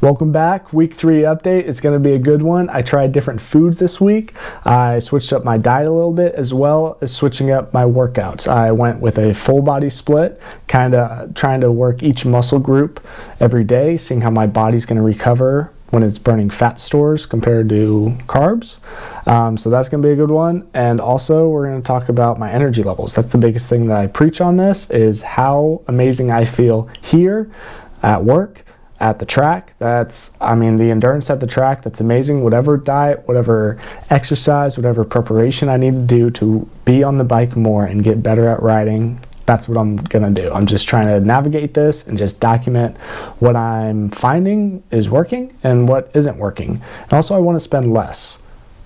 Welcome back. Week 3 update. It's going to be a good one. I tried different foods this week. I switched up my diet a little bit as well as switching up my workouts. I went with a full body split, kind of trying to work each muscle group every day, seeing how my body's going to recover when it's burning fat stores compared to carbs. So that's going to be a good one. And also we're going to talk about my energy levels. That's the biggest thing that I preach on this, is how amazing I feel here at work, at the track. The endurance at the track, that's amazing. Whatever diet, whatever exercise, whatever preparation I need to do to be on the bike more and get better at riding, that's what I'm gonna do. I'm just trying to navigate this and just document what I'm finding is working and what isn't working. And also I want to spend less.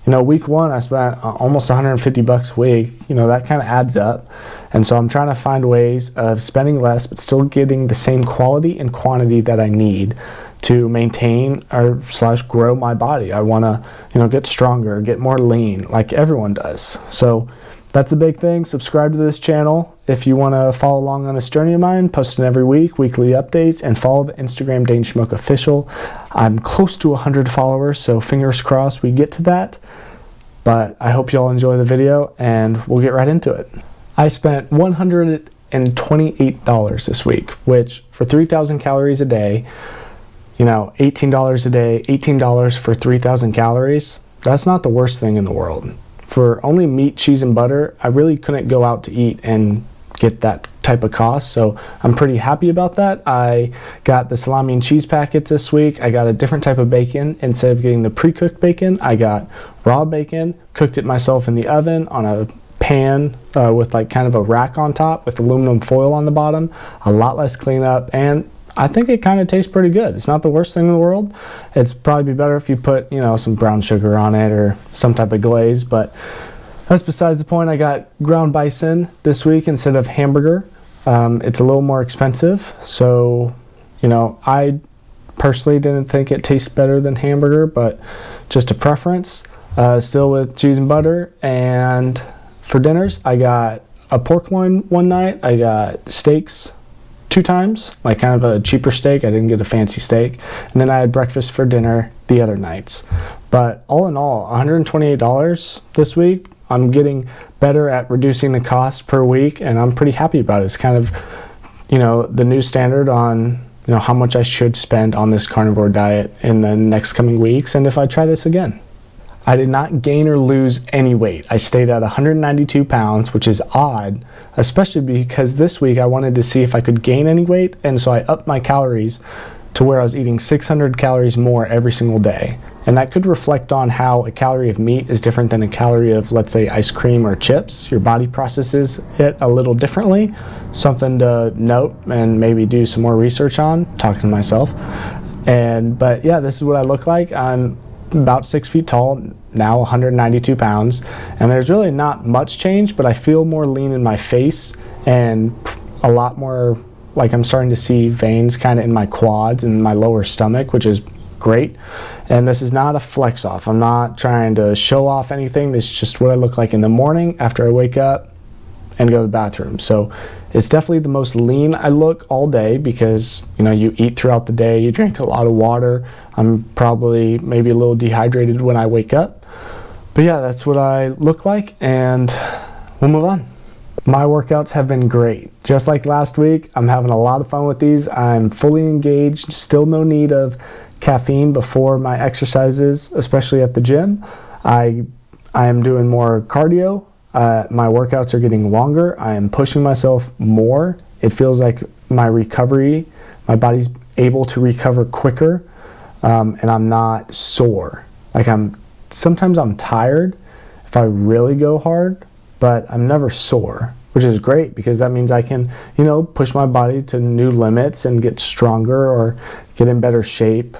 Week 1 I spent almost $150 a week. That kind of adds up. And so I'm trying to find ways of spending less but still getting the same quality and quantity that I need to maintain or / grow my body. I want to, get stronger, get more lean like everyone does. So that's a big thing. Subscribe to this channel if you want to follow along on this journey of mine, posting every week, weekly updates, and follow the Instagram Dane Schmoke Official. I'm close to 100 followers, so fingers crossed we get to that. But I hope y'all enjoy the video and we'll get right into it. I spent $128 this week, which for 3,000 calories a day, $18 a day, $18 for 3,000 calories, that's not the worst thing in the world. For only meat, cheese, and butter, I really couldn't go out to eat and get that type of cost, so I'm pretty happy about that. I got the salami and cheese packets this week. I got a different type of bacon. Instead of getting the pre-cooked bacon, I got raw bacon, cooked it myself in the oven on a pan with kind of a rack on top with aluminum foil on the bottom. A lot less cleanup, and I think it kind of tastes pretty good. It's not the worst thing in the world. It's probably be better if you put, some brown sugar on it or some type of glaze, but that's besides the point. I got ground bison this week instead of hamburger. It's a little more expensive, so, I personally didn't think it tastes better than hamburger, but just a preference. Still with cheese and butter. And for dinners, I got a pork loin one night. I got steaks 2 times, like kind of a cheaper steak. I didn't get a fancy steak. And then I had breakfast for dinner the other nights. But all in all, $128 this week. I'm getting better at reducing the cost per week, and I'm pretty happy about it. It's kind of, the new standard on, how much I should spend on this carnivore diet in the next coming weeks, and if I try this again. I did not gain or lose any weight. I stayed at 192 pounds, which is odd, especially because this week I wanted to see if I could gain any weight, and so I upped my calories to where I was eating 600 calories more every single day. And that could reflect on how a calorie of meat is different than a calorie of, let's say, ice cream or chips. Your body processes it a little differently. Something to note and maybe do some more research on, talking to myself. But yeah, this is what I look like. I'm about 6 feet tall, now 192 pounds. And there's really not much change, but I feel more lean in my face and a lot more like I'm starting to see veins kind of in my quads and my lower stomach, which is great. And this is not a flex off. I'm not trying to show off anything. This is just what I look like in the morning after I wake up and go to the bathroom. So it's definitely the most lean I look all day because, you eat throughout the day, you drink a lot of water. I'm probably maybe a little dehydrated when I wake up. But yeah, that's what I look like, and we'll move on. My workouts have been great. Just like last week, I'm having a lot of fun with these. I'm fully engaged, still no need of caffeine before my exercises, especially at the gym. I am doing more cardio. My workouts are getting longer. I am pushing myself more. It feels like my body's able to recover quicker, and I'm not sore. Sometimes I'm tired if I really go hard, but I'm never sore, which is great because that means I can, push my body to new limits and get stronger or get in better shape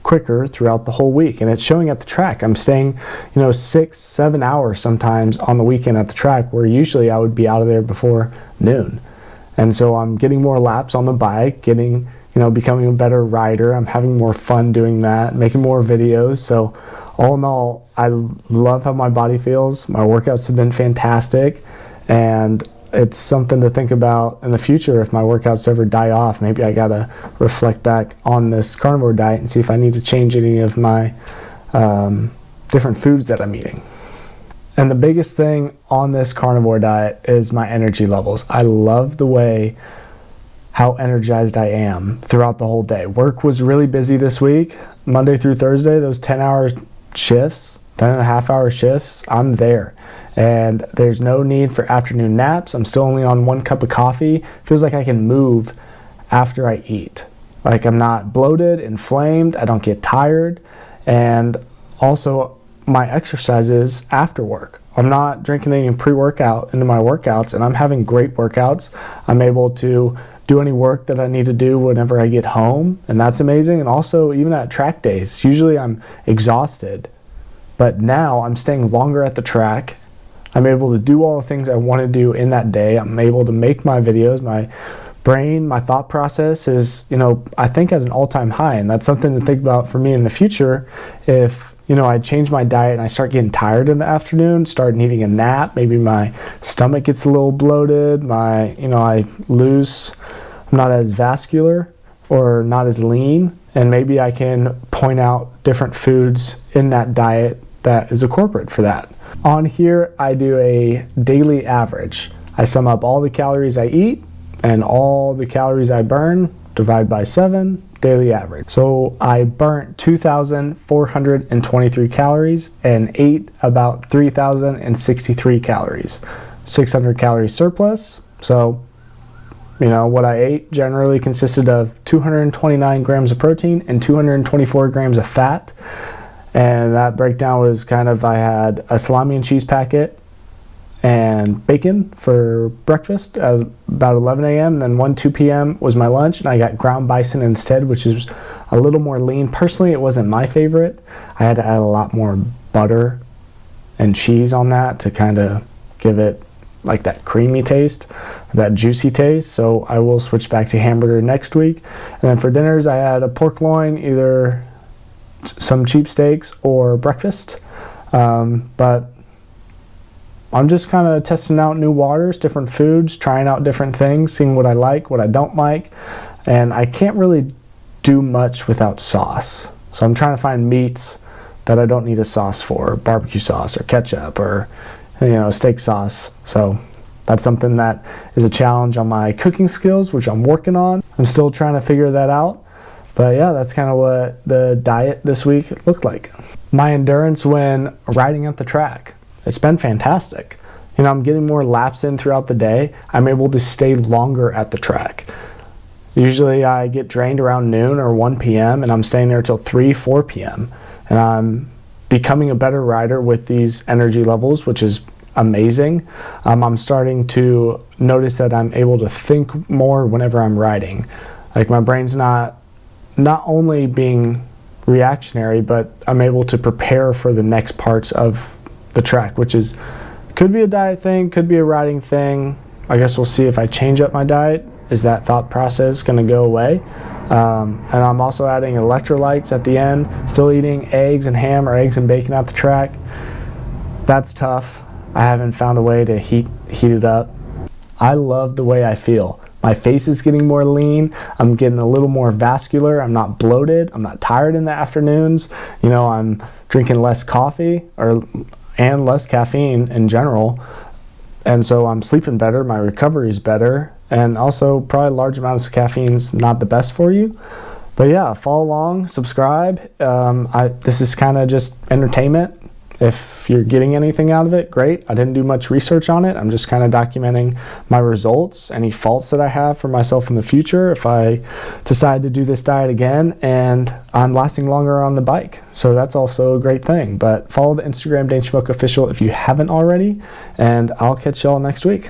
quicker throughout the whole week. And it's showing at the track. I'm staying 6-7 hours sometimes on the weekend at the track, where usually I would be out of there before noon. And so I'm getting more laps on the bike, becoming a better rider. I'm having more fun doing that, making more videos. So all in all, I love how my body feels. My workouts have been fantastic, and it's something to think about in the future. If my workouts ever die off, maybe I gotta reflect back on this carnivore diet and see if I need to change any of my different foods that I'm eating. And the biggest thing on this carnivore diet is my energy levels. I love the way how energized I am throughout the whole day. Work was really busy this week, Monday through Thursday, those 10-hour shifts, 10.5-hour shifts, I'm there. And there's no need for afternoon naps. I'm still only on 1 cup of coffee. Feels like I can move after I eat. Like I'm not bloated, inflamed, I don't get tired. And also my exercises after work. I'm not drinking any pre-workout into my workouts, and I'm having great workouts. I'm able to do any work that I need to do whenever I get home, and that's amazing. And also even at track days, usually I'm exhausted, but now I'm staying longer at the track. I'm able to do all the things I want to do in that day. I'm able to make my videos. My brain, my thought process is, I think at an all-time high, and that's something to think about for me in the future. If I change my diet and I start getting tired in the afternoon, start needing a nap, maybe my stomach gets a little bloated, I'm not as vascular or not as lean, and maybe I can point out different foods in that diet that is appropriate for that. On here, I do a daily average. I sum up all the calories I eat and all the calories I burn, divide by 7, daily average. So I burnt 2,423 calories and ate about 3,063 calories. 600 calories surplus. So, what I ate generally consisted of 229 grams of protein and 224 grams of fat. And that breakdown was I had a salami and cheese packet and bacon for breakfast at about 11 a.m. Then 2 p.m. was my lunch, and I got ground bison instead, which is a little more lean. Personally, it wasn't my favorite. I had to add a lot more butter and cheese on that to kind of give it like that creamy taste, that juicy taste. So I will switch back to hamburger next week. And then for dinners, I had a pork loin, either some cheap steaks or breakfast. But I'm just kind of testing out new waters, different foods, trying out different things, seeing what I like, what I don't like. And I can't really do much without sauce. So I'm trying to find meats that I don't need a sauce for, barbecue sauce or ketchup or, steak sauce. So that's something that is a challenge on my cooking skills, which I'm working on. I'm still trying to figure that out. But yeah, that's kind of what the diet this week looked like. My endurance when riding at the track. It's been fantastic. I'm getting more laps in throughout the day. I'm able to stay longer at the track. Usually I get drained around noon or 1 p.m. and I'm staying there till 3, 4 p.m. And I'm becoming a better rider with these energy levels, which is amazing. I'm starting to notice that I'm able to think more whenever I'm riding. Like my brain's not only being reactionary, but I'm able to prepare for the next parts of the track, which could be a diet thing, could be a riding thing. I guess we'll see if I change up my diet. Is that thought process going to go away? And I'm also adding electrolytes at the end, still eating eggs and ham or eggs and bacon at the track. That's tough. I haven't found a way to heat it up. I love the way I feel. My face is getting more lean. I'm getting a little more vascular. I'm not bloated. I'm not tired in the afternoons. I'm drinking less coffee and less caffeine in general. And so I'm sleeping better. My recovery is better. And also probably large amounts of caffeine's not the best for you. But yeah, follow along, subscribe. This is kind of just entertainment. If you're getting anything out of it, great. I didn't do much research on it. I'm just kind of documenting my results, any faults that I have for myself in the future if I decide to do this diet again, and I'm lasting longer on the bike. So that's also a great thing. But follow the Instagram Dane Schmoke Official if you haven't already, and I'll catch y'all next week.